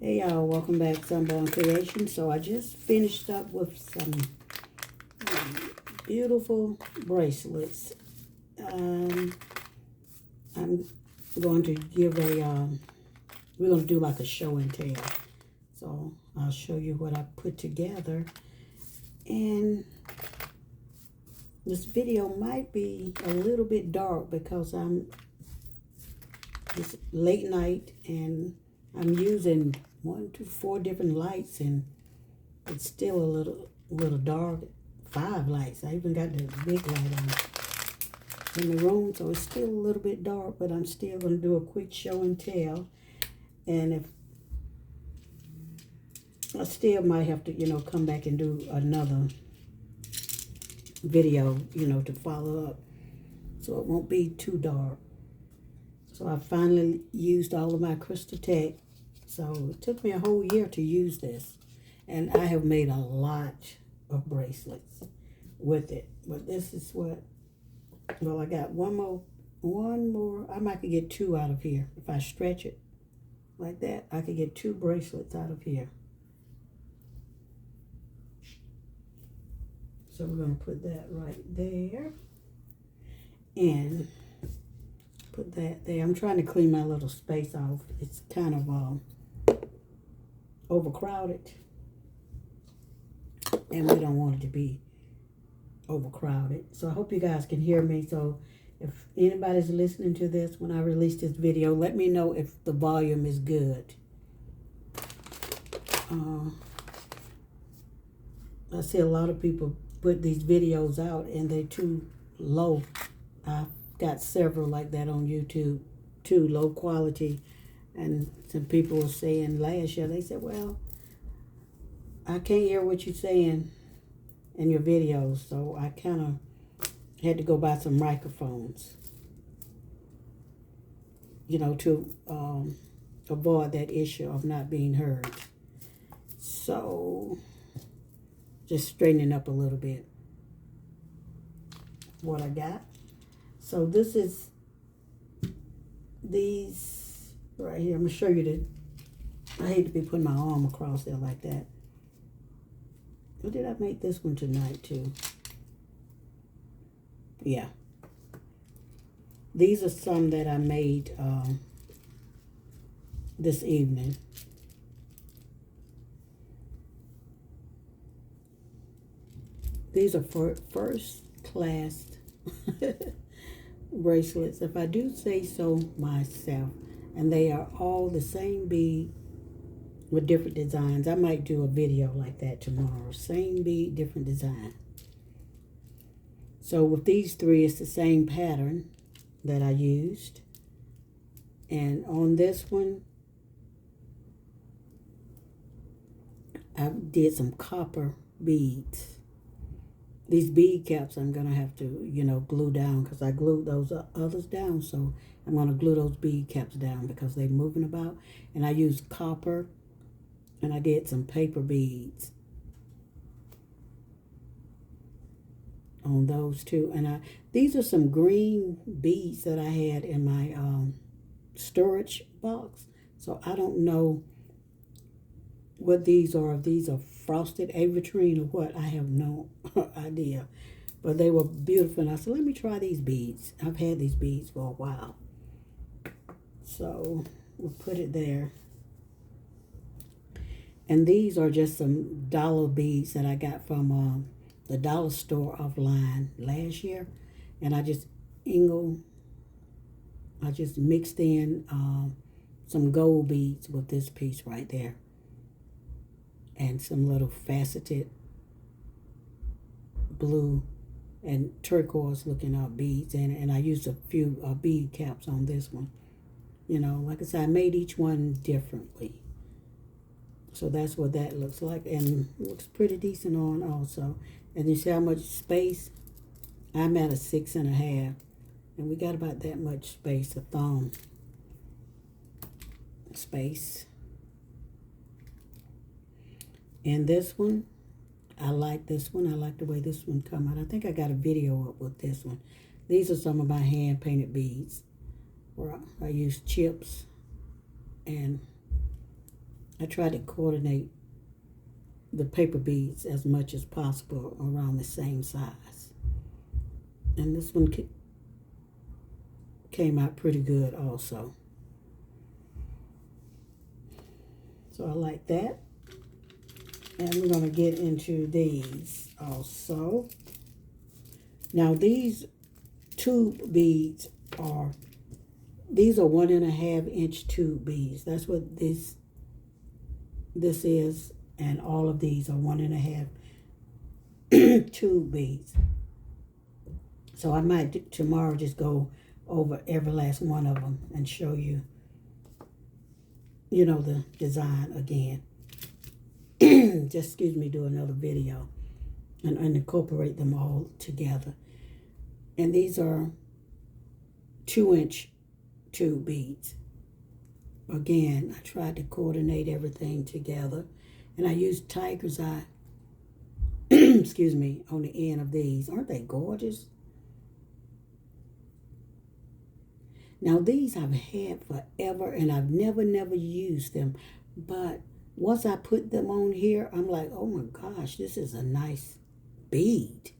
Hey y'all, welcome back to Sunbonkreations. So I just finished up with some beautiful bracelets. I'm going to give we're going to do like a show and tell. So I'll show you what I put together. And this video might be a little bit dark because it's late night and I'm using 4 different lights, and it's still a little dark. 5 lights. I even got the big light on in the room, so it's still a little bit dark, but I'm still going to do a quick show and tell. And if I still might have to, come back and do another video, to follow up, so it won't be too dark. So I finally used all of my crystal tech. So it took me a whole year to use this. And I have made a lot of bracelets with it. But this is what, well, I got one more. I might could get 2 out of here. If I stretch it like that, I could get 2 bracelets out of here. So we're going to put that right there. And put that there. I'm trying to clean my little space off. It's kind of overcrowded, and we don't want it to be overcrowded. So I hope you guys can hear me. So if anybody's listening to this when I release this video, let me know if the volume is good. I see a lot of people put these videos out and they're too low. I've got several like that on YouTube too, low quality. And some people were saying last year, they said, well, I can't hear what you're saying in your videos. So I kind of had to go buy some microphones, to avoid that issue of not being heard. So just straightening up a little bit what I got. So this is these right here. I'm going to show you I hate to be putting my arm across there like that. Or did I make this one tonight too? Yeah. These are some that I made this evening. These are for first class bracelets, if I do say so myself. And they are all the same bead with different designs. I might do a video like that tomorrow. Same bead, different design. So with these 3, it's the same pattern that I used. And on this one, I did some copper beads. These bead caps I'm going to have to, glue down because I glued those others down. So I'm going to glue those bead caps down because they're moving about. And I used copper, and I did some paper beads on those too. And these are some green beads that I had in my storage box. So I don't know what these are. If these are frosted avitrine or what, I have no idea. But they were beautiful, and I said, let me try these beads. I've had these beads for a while. So we'll put it there. And these are just some dollar beads that I got from the dollar store offline last year. And I just mixed in some gold beads with this piece right there. And some little faceted blue and turquoise looking beads in it. And I used a few bead caps on this one. Like I said, I made each one differently. So that's what that looks like. And it looks pretty decent on also. And you see how much space? I'm at a 6.5. And we got about that much space, a thumb space. And this one, I like this one. I like the way this one come out. I think I got a video up with this one. These are some of my hand-painted beads where I use chips and I try to coordinate the paper beads as much as possible around the same size. And this one came out pretty good also. So I like that. And we're going to get into these also. Now these tube beads are, these are 1.5-inch tube beads. That's what this is. And all of these are 1.5 tube beads. So I might tomorrow just go over every last one of them and show you, you know, the design again. Just, excuse me, do another video and incorporate them all together. And these are 2-inch tube beads. Again, I tried to coordinate everything together. And I used tiger's eye, excuse me, on the end of these. Aren't they gorgeous? Now, these I've had forever, and I've never used them. But once I put them on here, I'm like, oh my gosh, this is a nice bead.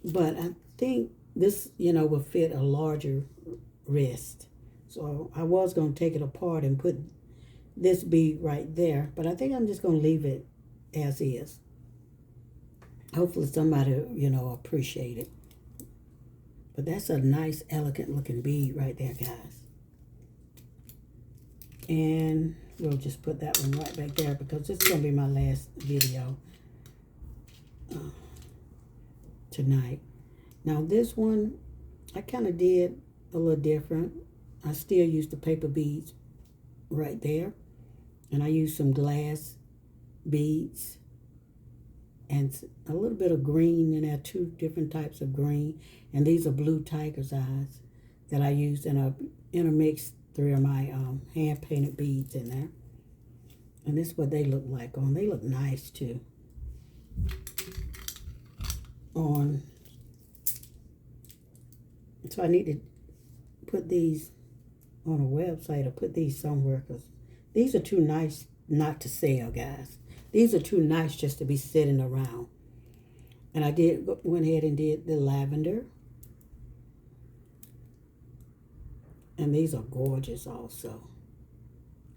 But I think this, you know, will fit a larger wrist. So I was going to take it apart and put this bead right there. But I think I'm just going to leave it as is. Hopefully somebody, you know, appreciate it. But that's a nice, elegant looking bead right there, guys. And we'll just put that one right back there because this is going to be my last video tonight. Now this one, I kind of did a little different. I still use the paper beads right there. And I used some glass beads and a little bit of green, and there are 2 different types of green. And these are blue tiger's eyes that I used, and I intermixed 3 of my hand-painted beads in there. And this is what they look like on. They look nice, too. On. So I need to put these on a website or put these somewhere, because these are too nice not to sell, guys. These are too nice just to be sitting around. And I went ahead and did the lavender. And these are gorgeous also.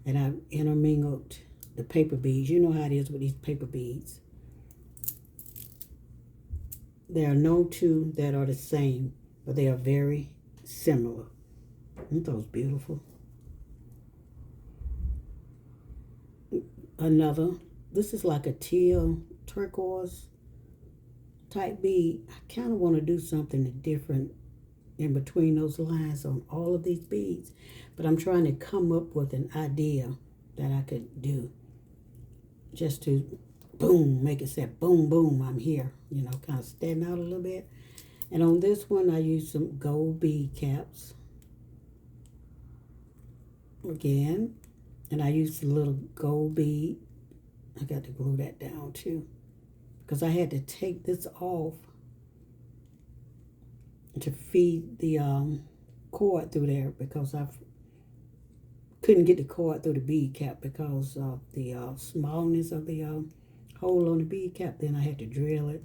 And I intermingled the paper beads. You know how it is with these paper beads. There are no 2 that are the same, but they are very similar. Aren't those beautiful? Another, this is like a teal turquoise type bead. I kind of want to do something different in between those lines on all of these beads, but I'm trying to come up with an idea that I could do just to boom, make it say boom, boom, I'm here, you know, kind of stand out a little bit. And on this one, I used some gold bead caps again, and I used a little gold bead. I got to glue that down too, because I had to take this off to feed the cord through there, because I couldn't get the cord through the bead cap because of the smallness of the hole on the bead cap. Then I had to drill it.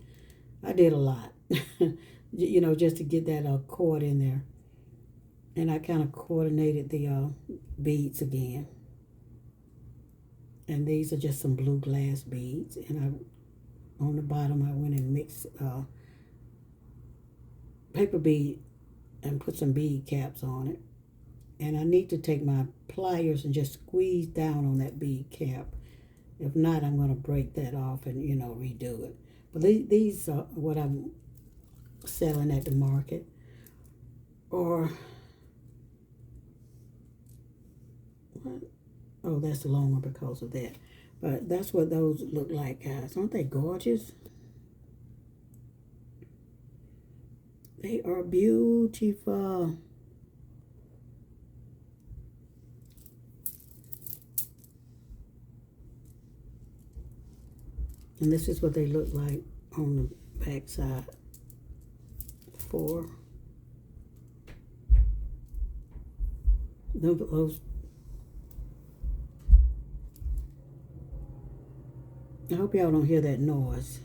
I did a lot, you know, just to get that cord in there. And I kind of coordinated the beads again. And these are just some blue glass beads. And on the bottom, I went and mixed paper bead and put some bead caps on it. And I need to take my pliers and just squeeze down on that bead cap. If not, I'm going to break that off and, you know, redo it. But these are what I'm selling at the market. Or, what? Oh, that's the long one because of that. But that's what those look like, guys. Aren't they gorgeous? They are beautiful. And this is what they look like on the back side. Those, 4 I hope y'all don't hear that noise.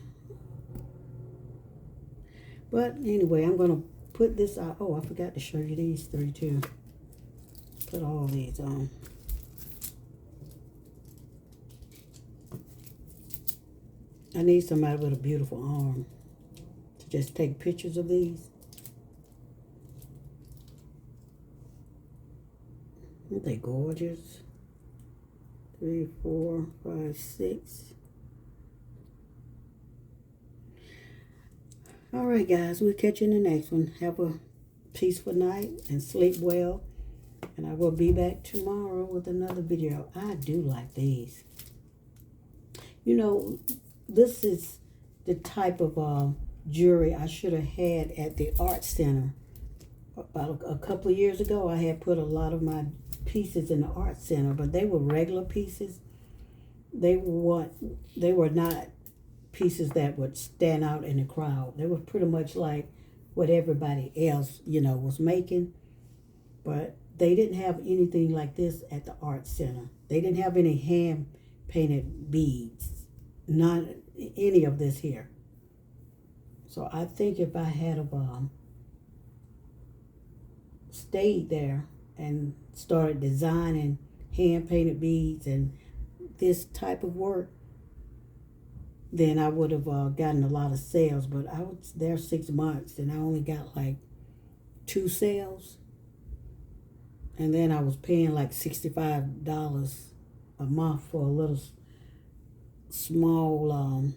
But anyway, I'm going to put this out. Oh, I forgot to show you these three too. Put all these on. I need somebody with a beautiful arm to just take pictures of these. Aren't they gorgeous? 3, 4, 5, 6. All right, guys. We'll catch you in the next one. Have a peaceful night and sleep well. And I will be back tomorrow with another video. I do like these. You know, this is the type of jewelry I should have had at the art center. About a couple of years ago, I had put a lot of my pieces in the art center, but they were regular pieces. They were not pieces that would stand out in the crowd. They were pretty much like what everybody else, you know, was making. But they didn't have anything like this at the art center. They didn't have any hand painted beads. Not any of this here. So I think if I had stayed there and started designing hand painted beads and this type of work, then I would have gotten a lot of sales. But I was there 6 months and I only got like 2 sales. And then I was paying like $65 a month for a little small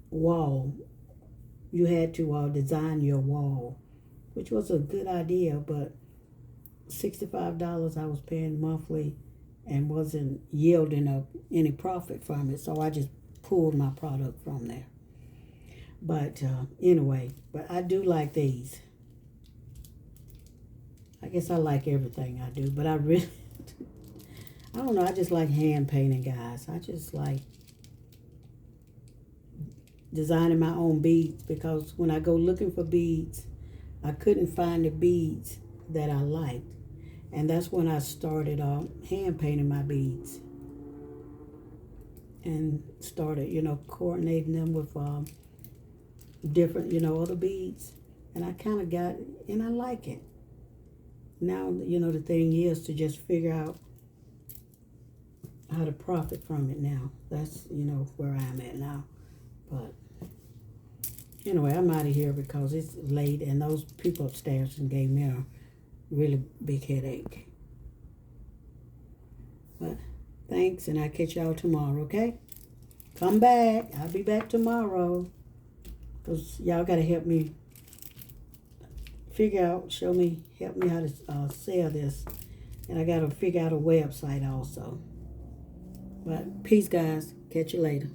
wall. You had to design your wall, which was a good idea, but $65 I was paying monthly and wasn't yielding up any profit from it, so I just pulled my product from there. But anyway, but I do like these. I guess I like everything I do, but I really, I don't know, I just like hand painting, guys. I just like designing my own beads, because when I go looking for beads, I couldn't find the beads that I liked. And that's when I started hand painting my beads. And started, you know, coordinating them with different, you know, other beads. And I kind of got, and I like it. Now, you know, the thing is to just figure out how to profit from it now. That's, you know, where I'm at now. But anyway, I'm out of here because it's late and those people upstairs and gave me a really big headache. But thanks, and I'll catch y'all tomorrow, okay? Come back. I'll be back tomorrow. Because y'all got to help me figure out, help me how to sell this. And I got to figure out a website also. But peace, guys. Catch you later.